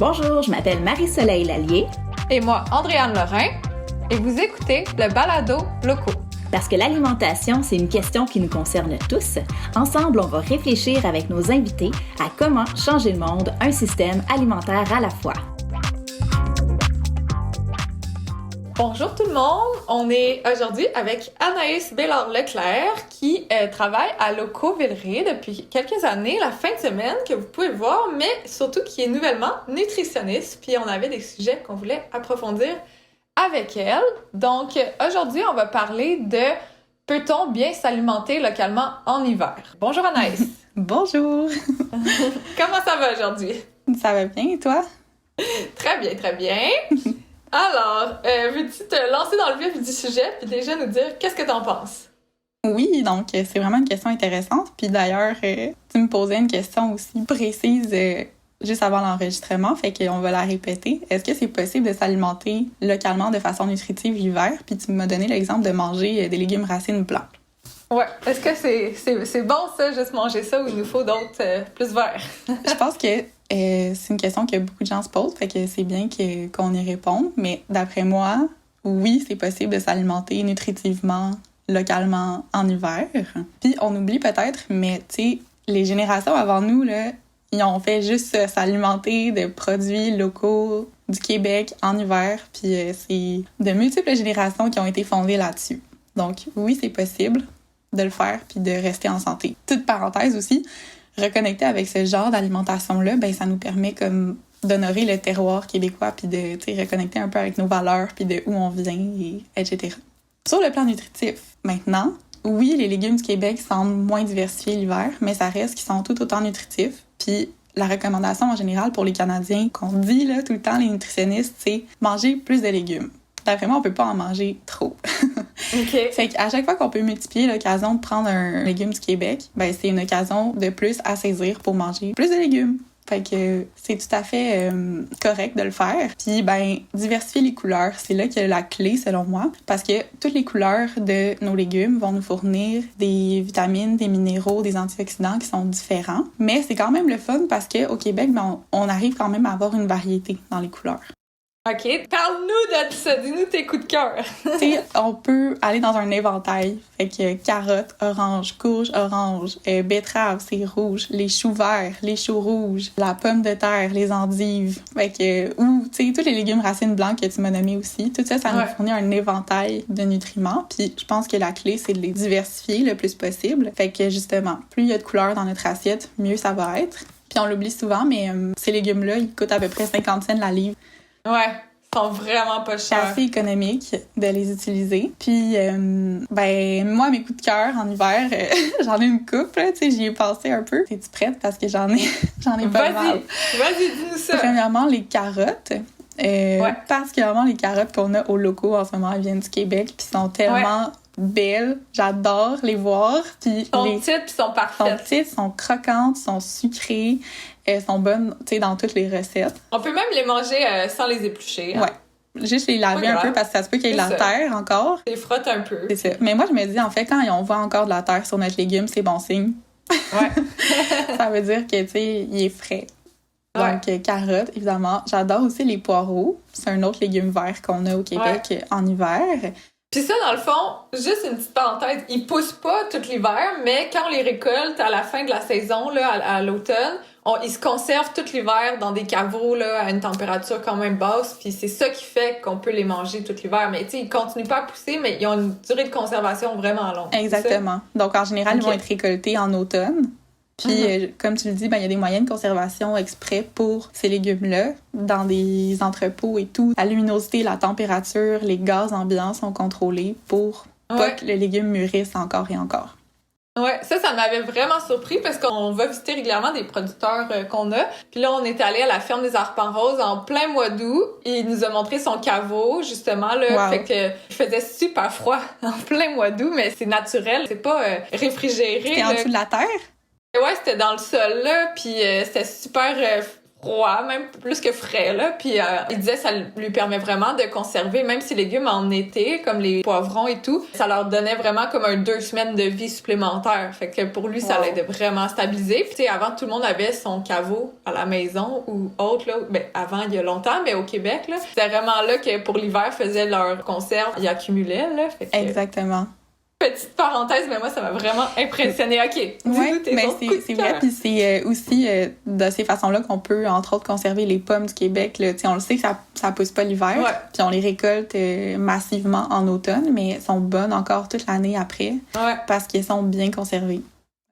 Bonjour, je m'appelle Marie-Soleil Lallier. Et moi, Andréane Lorrain. Et vous écoutez le balado Locaux. Parce que l'alimentation, c'est une question qui nous concerne tous. Ensemble, on va réfléchir avec nos invités à comment changer le monde, un système alimentaire à la fois. Bonjour tout le monde, on est aujourd'hui avec Anaïs Bélair-Leclerc qui travaille à Locaux Villeray depuis quelques années, la fin de semaine, que vous pouvez voir, mais surtout qui est nouvellement nutritionniste. Puis on avait des sujets qu'on voulait approfondir avec elle. Donc aujourd'hui, on va parler de peut-on bien s'alimenter localement en hiver? Bonjour Anaïs! Bonjour! Comment ça va aujourd'hui? Ça va bien et toi? Très bien, très bien! Alors, veux-tu te lancer dans le vif du sujet puis déjà nous dire qu'est-ce que t'en penses? Oui, donc c'est vraiment une question intéressante. Puis d'ailleurs, tu me posais une question aussi précise juste avant l'enregistrement, fait qu'on va la répéter. Est-ce que c'est possible de s'alimenter localement de façon nutritive l'hiver? Puis tu m'as donné l'exemple de manger des légumes racines blancs. Ouais. Est-ce que c'est bon ça, juste manger ça, ou il nous faut d'autres plus verts? Je pense que c'est une question que beaucoup de gens se posent, fait que c'est bien qu'on y réponde. Mais d'après moi, oui, c'est possible de s'alimenter nutritivement, localement, en hiver. Puis on oublie peut-être, mais tu sais, les générations avant nous, là, ils ont fait juste s'alimenter de produits locaux du Québec en hiver. Puis c'est de multiples générations qui ont été fondées là-dessus. Donc oui, c'est possible de le faire puis de rester en santé. Toute parenthèse aussi, reconnecter avec ce genre d'alimentation-là, ben ça nous permet comme d'honorer le terroir québécois puis de reconnecter un peu avec nos valeurs puis de où on vient, etc. Sur le plan nutritif, maintenant, oui, les légumes du Québec semblent moins diversifiés l'hiver, mais ça reste qu'ils sont tout autant nutritifs. Puis la recommandation en général pour les Canadiens qu'on dit là tout le temps, les nutritionnistes, c'est manger plus de légumes. D'après moi, on peut pas en manger trop. Okay. Fait qu'à chaque fois qu'on peut multiplier l'occasion de prendre un légume du Québec, ben c'est une occasion de plus à saisir pour manger plus de légumes. Fait que c'est tout à fait correct de le faire. Puis ben diversifier les couleurs, c'est là que la clé selon moi, parce que toutes les couleurs de nos légumes vont nous fournir des vitamines, des minéraux, des antioxydants qui sont différents. Mais c'est quand même le fun parce que au Québec, ben, on arrive quand même à avoir une variété dans les couleurs. OK. Parle-nous de ça. Dis-nous tes coups de cœur. Tu sais, on peut aller dans un éventail. Fait que carottes, orange, courge, orange, betterave, c'est rouge, les choux verts, les choux rouges, la pomme de terre, les endives. Fait que, ou, tu sais, tous les légumes racines blancs que tu m'as nommés aussi. Tout ça, ça nous fournit un éventail de nutriments. Puis je pense que la clé, c'est de les diversifier le plus possible. Fait que, justement, plus il y a de couleurs dans notre assiette, mieux ça va être. Puis on l'oublie souvent, mais ces légumes-là, ils coûtent à peu près 50 cents la livre. Ouais, ils sont vraiment pas chers. C'est assez économique de les utiliser. Puis, ben, moi, mes coups de cœur en hiver, j'en ai une couple, tu sais, j'y ai pensé un peu. Es-tu prête? Parce que j'en ai pas mal. Vas-y, dis-nous ça. Premièrement, les carottes. Particulièrement les carottes qu'on a aux locaux en ce moment, elles viennent du Québec, puis sont tellement belles. J'adore les voir. Puis sont petites, puis sont parfaites. Sont petites, sont croquantes, sont sucrées. Elles sont bonnes, tu sais, dans toutes les recettes. On peut même les manger sans les éplucher. Hein? Ouais. Juste les laver un peu parce que ça se peut qu'il y ait de la terre encore. Les frottes un peu. C'est ça. Mais moi, je me dis, en fait, quand on voit encore de la terre sur notre légume, c'est bon signe. Ouais. Ça veut dire que, tu sais, il est frais. Donc, carottes, évidemment. J'adore aussi les poireaux. C'est un autre légume vert qu'on a au Québec en hiver. Puis ça, dans le fond, juste une petite parenthèse, ils poussent pas tout l'hiver, mais quand on les récolte à la fin de la saison, là, à l'automne, ils se conservent tout l'hiver dans des caveaux là, à une température quand même basse, puis c'est ça qui fait qu'on peut les manger tout l'hiver. Mais tu sais, ils continuent pas à pousser, mais ils ont une durée de conservation vraiment longue. Exactement. Donc en général, ils vont être récoltés en automne. Puis, comme tu le dis, ben il y a des moyens de conservation exprès pour ces légumes-là, dans des entrepôts et tout. La luminosité, la température, les gaz ambiants sont contrôlés pour pas que le légume mûrisse encore et encore. Ouais, ça m'avait vraiment surpris parce qu'on va visiter régulièrement des producteurs qu'on a. Puis là, on est allé à la ferme des Arpents Roses en plein mois d'août. Il nous a montré son caveau, justement, là. Fait que il faisait super froid en plein mois d'août, mais c'est naturel. C'est pas réfrigéré. C'était en dessous de la terre? Ouais, c'était dans le sol, là. Puis c'était super froid, même plus que frais, là. Puis il disait que ça lui permet vraiment de conserver, même si les légumes en été, comme les poivrons et tout, ça leur donnait vraiment comme 2 semaines de vie supplémentaire. Fait que pour lui, ça l'aidait vraiment à stabiliser. Puis tu sais, avant, tout le monde avait son caveau à la maison ou autre, là. Ben, avant, il y a longtemps, mais au Québec, là, c'était vraiment là que pour l'hiver, faisaient leur conserve, ils accumulaient, là. Fait que... Exactement. Petite parenthèse, mais moi, ça m'a vraiment impressionnée. OK, oui, mais c'est vrai, puis c'est aussi de ces façons-là qu'on peut, entre autres, conserver les pommes du Québec. Là. On le sait que ça pousse pas l'hiver, puis on les récolte massivement en automne, mais elles sont bonnes encore toute l'année après, parce qu'elles sont bien conservées.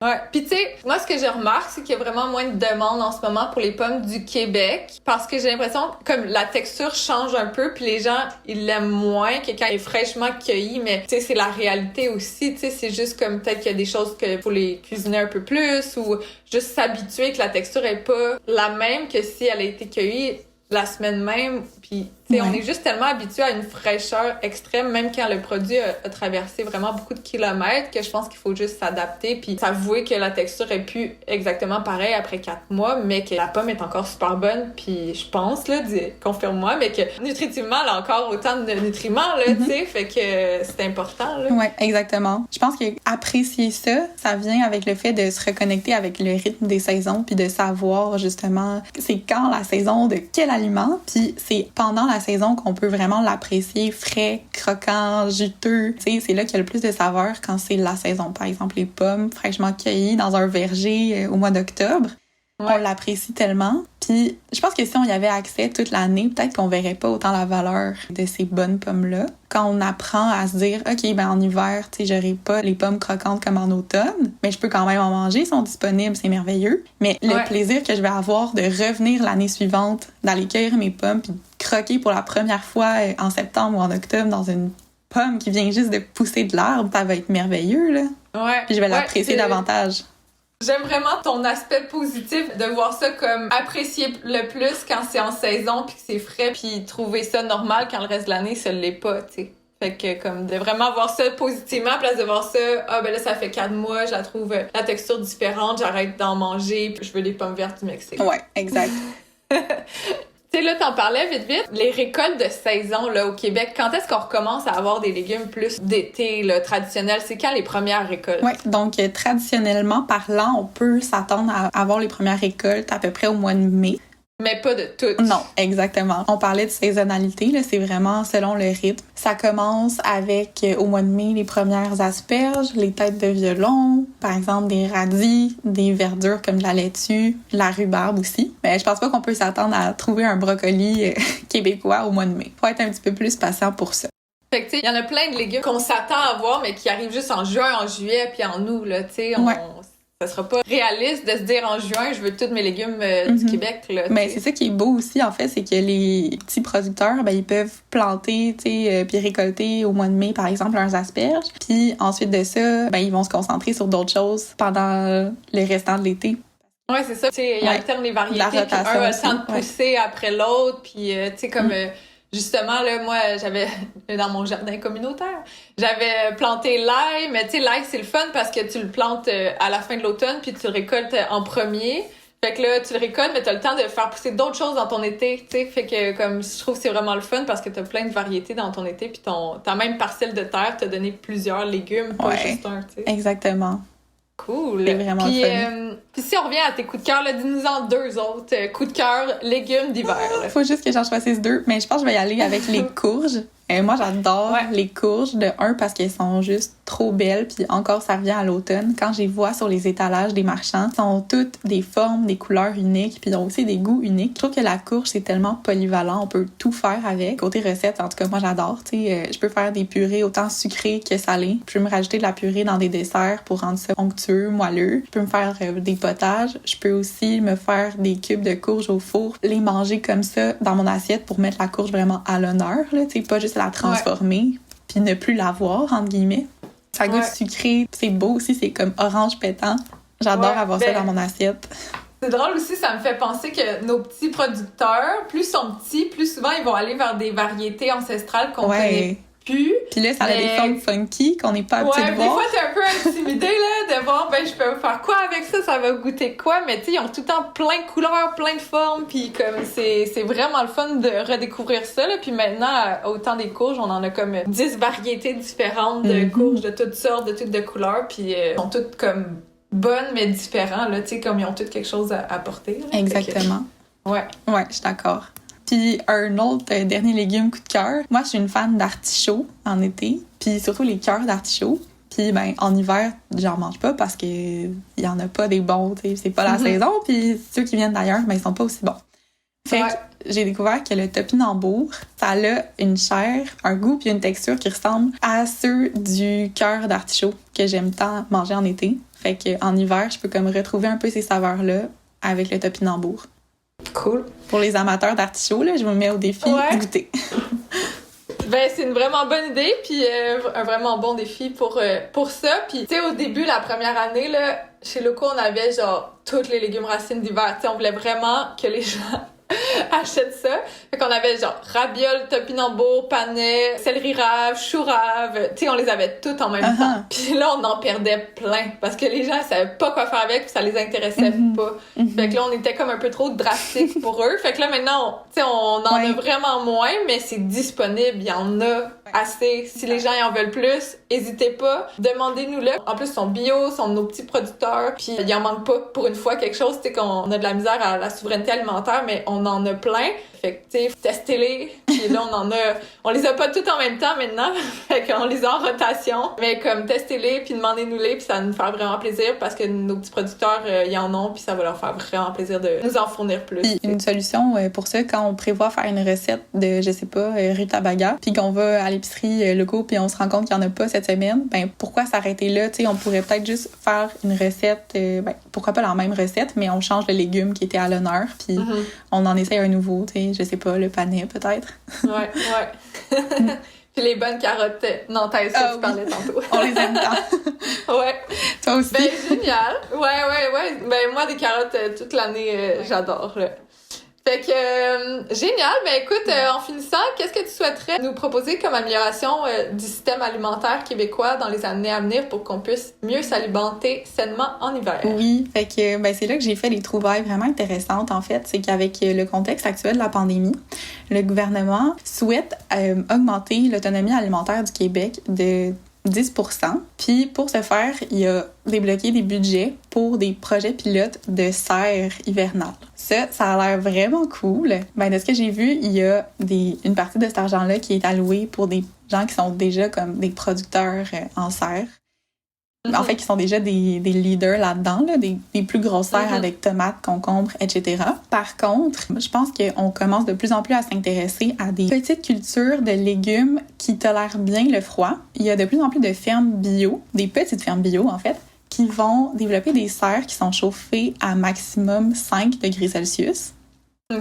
Ouais. Puis tu sais, moi ce que je remarque, c'est qu'il y a vraiment moins de demandes en ce moment pour les pommes du Québec parce que j'ai l'impression comme la texture change un peu puis les gens ils l'aiment moins que quand elle est fraîchement cueillie, mais tu sais c'est la réalité aussi, tu sais c'est juste comme peut-être qu'il y a des choses que faut les cuisiner un peu plus ou juste s'habituer que la texture est pas la même que si elle a été cueillie la semaine même, puis tu sais on est juste tellement habitué à une fraîcheur extrême même quand le produit a traversé vraiment beaucoup de kilomètres que je pense qu'il faut juste s'adapter puis s'avouer que la texture est plus exactement pareille après 4 mois mais que la pomme est encore super bonne puis je pense là, confirme-moi, mais que nutritivement elle a encore autant de nutriments là, tu sais, fait que c'est important là. Ouais, exactement. Je pense que apprécier ça vient avec le fait de se reconnecter avec le rythme des saisons puis de savoir justement c'est quand la saison de quel aliment puis c'est pendant la saison qu'on peut vraiment l'apprécier frais, croquant, juteux. Tu sais, c'est là qu'il y a le plus de saveur quand c'est la saison. Par exemple, les pommes fraîchement cueillies dans un verger au mois d'octobre. On l'apprécie tellement. Puis je pense que si on y avait accès toute l'année, peut-être qu'on verrait pas autant la valeur de ces bonnes pommes-là. Quand on apprend à se dire, OK, ben en hiver, tu sais, j'aurai pas les pommes croquantes comme en automne, mais je peux quand même en manger, ils sont disponibles, c'est merveilleux. Mais le plaisir que je vais avoir de revenir l'année suivante, d'aller cueillir mes pommes, puis croquer pour la première fois en septembre ou en octobre dans une pomme qui vient juste de pousser de l'arbre, ça va être merveilleux, là. Ouais. Puis je vais l'apprécier davantage. J'aime vraiment ton aspect positif de voir ça comme apprécier le plus quand c'est en saison puis que c'est frais puis trouver ça normal quand le reste de l'année ça l'est pas, tu sais. Fait que comme de vraiment voir ça positivement à place de voir ça ben là ça fait 4 mois, je la trouve la texture différente, j'arrête d'en manger, puis je veux des pommes vertes du Mexique. Ouais, exact. Tu sais, là, t'en parlais vite. Les récoltes de saison, là, au Québec, quand est-ce qu'on recommence à avoir des légumes plus d'été, là, traditionnels? C'est quand les premières récoltes? Oui, donc traditionnellement parlant, on peut s'attendre à avoir les premières récoltes à peu près au mois de mai. Mais pas de toutes. Non, exactement. On parlait de saisonnalité, là, c'est vraiment selon le rythme. Ça commence avec, au mois de mai, les premières asperges, les têtes de violon, par exemple des radis, des verdures comme de la laitue, la rhubarbe aussi. Mais je pense pas qu'on peut s'attendre à trouver un brocoli québécois au mois de mai. Faut être un petit peu plus patient pour ça. Fait que, tu sais, il y en a plein de légumes qu'on s'attend à voir, mais qui arrivent juste en juin, en juillet, puis en août, là, tu sais. Ça sera pas réaliste de se dire en juin, je veux tous mes légumes du Québec, là. Mais c'est ça qui est beau aussi, en fait, c'est que les petits producteurs, ben, ils peuvent planter, tu sais, puis récolter au mois de mai, par exemple, leurs asperges. Puis ensuite de ça, ben, ils vont se concentrer sur d'autres choses pendant le restant de l'été. Ouais, c'est ça. Tu sais, ils alternent les variétés, puis un a le temps de pousser après l'autre, puis tu sais, comme... Justement, là, moi, j'avais, dans mon jardin communautaire, j'avais planté l'ail, mais tu sais, l'ail, c'est le fun parce que tu le plantes à la fin de l'automne puis tu le récoltes en premier. Fait que là, tu le récoltes, mais t'as le temps de faire pousser d'autres choses dans ton été, tu sais. Fait que, comme, je trouve que c'est vraiment le fun parce que t'as plein de variétés dans ton été puis ta même parcelle de terre t'a donné plusieurs légumes, pas juste un, tu sais. Exactement. Cool. C'est vraiment fun. Puis si on revient à tes coups de cœur, là, dis-nous-en 2 autres. Coups de cœur, légumes d'hiver. Faut juste que j'en choisisse 2, mais je pense que je vais y aller avec les courges. Moi, j'adore les courges, de un, parce qu'elles sont juste trop belles, puis encore, ça revient à l'automne. Quand je les vois sur les étalages des marchands, elles sont toutes des formes, des couleurs uniques, puis ils ont aussi des goûts uniques. Je trouve que la courge, c'est tellement polyvalent, on peut tout faire avec. Côté recette, en tout cas, moi, j'adore. Tu sais, je peux faire des purées autant sucrées que salées. Je peux me rajouter de la purée dans des desserts pour rendre ça onctueux, moelleux. Je peux me faire des potages. Je peux aussi me faire des cubes de courge au four, les manger comme ça dans mon assiette pour mettre la courge vraiment à l'honneur, là, tu sais, pas juste la transformer puis ne plus la voir, entre guillemets. Ça goûte sucré, c'est beau aussi, c'est comme orange pétant. J'adore avoir ça dans mon assiette. C'est drôle aussi, ça me fait penser que nos petits producteurs, plus ils sont petits, plus souvent ils vont aller vers des variétés ancestrales qu'on connaît plus. Puis là, ça a des formes funky qu'on n'est pas habitué de voir. Ouais, des fois, t'es un peu intimidée, là, de voir, je peux faire quoi avec ça, ça va goûter quoi, mais tu sais, ils ont tout le temps plein de couleurs, plein de formes, puis comme c'est vraiment le fun de redécouvrir ça, là. Puis maintenant, au temps des courges, on en a comme 10 variétés différentes de courges de toutes sortes, de toutes de couleurs, puis elles sont toutes comme bonnes, mais différentes, là, tu sais, comme ils ont toutes quelque chose à apporter. Là. Exactement. Ouais, je suis d'accord. Puis un autre dernier légume coup de cœur. Moi, je suis une fan d'artichauts en été, puis surtout les cœurs d'artichauts. Puis en hiver, j'en mange pas parce que il y en a pas des bons, tu sais, c'est pas la saison. Puis ceux qui viennent d'ailleurs, ils sont pas aussi bons. Fait que j'ai découvert que le topinambour, ça a une chair, un goût puis une texture qui ressemble à ceux du cœur d'artichaut que j'aime tant manger en été. Fait que en hiver, je peux comme retrouver un peu ces saveurs-là avec le topinambour. Cool. Pour les amateurs d'artichauts, là, je me mets au défi de goûter. C'est une vraiment bonne idée, puis un vraiment bon défi pour ça. Puis, tu sais, au début, la première année, là, chez Loco, on avait genre toutes les légumes racines d'hiver. Tu sais, on voulait vraiment que les gens achètent ça. Fait qu'on avait genre ravioles, topinambour, panais, céleri rave, chou rave. Tu sais, on les avait toutes en même temps. Puis là, on en perdait plein parce que les gens savaient pas quoi faire avec, puis ça les intéressait pas. Fait que là, on était comme un peu trop drastique pour eux. Fait que là, maintenant, tu sais, on en a vraiment moins, mais c'est disponible. Il y en a assez. Si les gens y en veulent plus, hésitez pas. Demandez-nous-le. En plus, ils sont bio, sont nos petits producteurs, puis il en manque pas pour une fois quelque chose. Tu sais, qu'on a de la misère à la souveraineté alimentaire, mais on en a plein. Fait que, tu sais, testez-les. Puis là, on les a pas toutes en même temps maintenant. Fait qu'on les a en rotation. Mais comme, testez-les, puis demandez-nous-les, puis ça va nous faire vraiment plaisir parce que nos petits producteurs, ils en ont, puis ça va leur faire vraiment plaisir de nous en fournir plus. Puis une solution pour ça, quand on prévoit faire une recette de, je sais pas, rutabaga, puis qu'on va à l'épicerie Loco, puis on se rend compte qu'il y en a pas cette semaine, ben pourquoi s'arrêter là? Tu sais, on pourrait peut-être juste faire une recette, pourquoi pas la même recette, mais on change le légume qui était à l'honneur, puis on en essaye un nouveau, tu sais, je sais pas, le panais peut-être. Ouais. Puis les bonnes carottes nantaises que tu parlais tantôt. On les aime tant. Ouais. Toi aussi. Génial. Ouais. Moi, des carottes toute l'année, j'adore, là. Fait que, génial. Écoute, en finissant, qu'est-ce que tu souhaiterais nous proposer comme amélioration du système alimentaire québécois dans les années à venir pour qu'on puisse mieux s'alimenter sainement en hiver? Oui, fait que c'est là que j'ai fait des trouvailles vraiment intéressantes, en fait. C'est qu'avec le contexte actuel de la pandémie, le gouvernement souhaite augmenter l'autonomie alimentaire du Québec de 10%. Puis pour ce faire, il a débloqué des budgets pour des projets pilotes de serre hivernale. Ça a l'air vraiment cool. De ce que j'ai vu, il y a une partie de cet argent-là qui est allouée pour des gens qui sont déjà comme des producteurs en serre. En fait, qui sont déjà des leaders là-dedans, là, des plus grosses serres avec tomates, concombres, etc. Par contre, je pense qu'on commence de plus en plus à s'intéresser à des petites cultures de légumes qui tolèrent bien le froid. Il y a de plus en plus de fermes bio, des petites fermes bio en fait, qui vont développer des serres qui sont chauffées à maximum 5 degrés Celsius.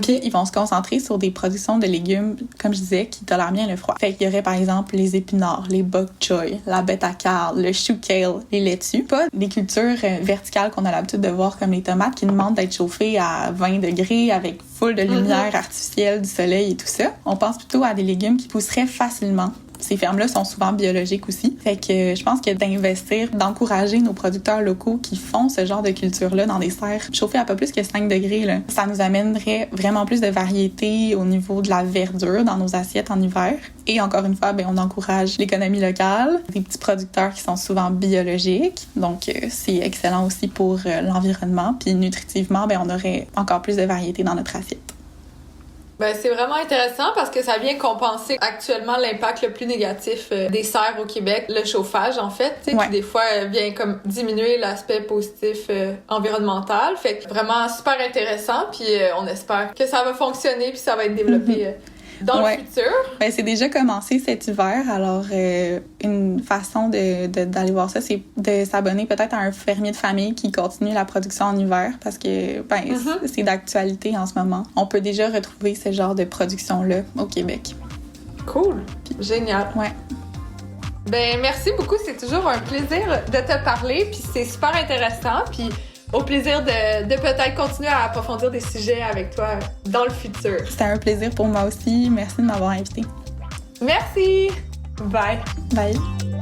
Puis ils vont se concentrer sur des productions de légumes, comme je disais, qui tolèrent bien le froid. Fait qu'il y aurait par exemple les épinards, les bok choy, la beta-carle, le chou kale, les laitues. Pas des cultures verticales qu'on a l'habitude de voir comme les tomates qui demandent d'être chauffées à 20 degrés avec full de lumière artificielle, du soleil et tout ça. On pense plutôt à des légumes qui pousseraient facilement. Ces fermes-là sont souvent biologiques aussi. Fait que je pense que d'investir, d'encourager nos producteurs locaux qui font ce genre de culture-là dans des serres chauffées à pas plus que 5 degrés, là, ça nous amènerait vraiment plus de variété au niveau de la verdure dans nos assiettes en hiver. Et encore une fois, on encourage l'économie locale, des petits producteurs qui sont souvent biologiques. Donc, c'est excellent aussi pour l'environnement. Puis nutritivement, on aurait encore plus de variété dans notre assiette. C'est vraiment intéressant parce que ça vient compenser actuellement l'impact le plus négatif des serres au Québec, le chauffage en fait, qui des fois vient comme diminuer l'aspect positif environnemental. Fait que vraiment super intéressant, puis on espère que ça va fonctionner puis ça va être développé dans le futur. C'est déjà commencé cet hiver, alors une façon d'aller voir ça, c'est de s'abonner peut-être à un fermier de famille qui continue la production en hiver, parce que c'est d'actualité en ce moment. On peut déjà retrouver ce genre de production-là au Québec. Cool! Génial! Ouais. Merci beaucoup, c'est toujours un plaisir de te parler, puis c'est super intéressant, puis au plaisir de peut-être continuer à approfondir des sujets avec toi dans le futur. C'était un plaisir pour moi aussi. Merci de m'avoir invitée. Merci! Bye! Bye!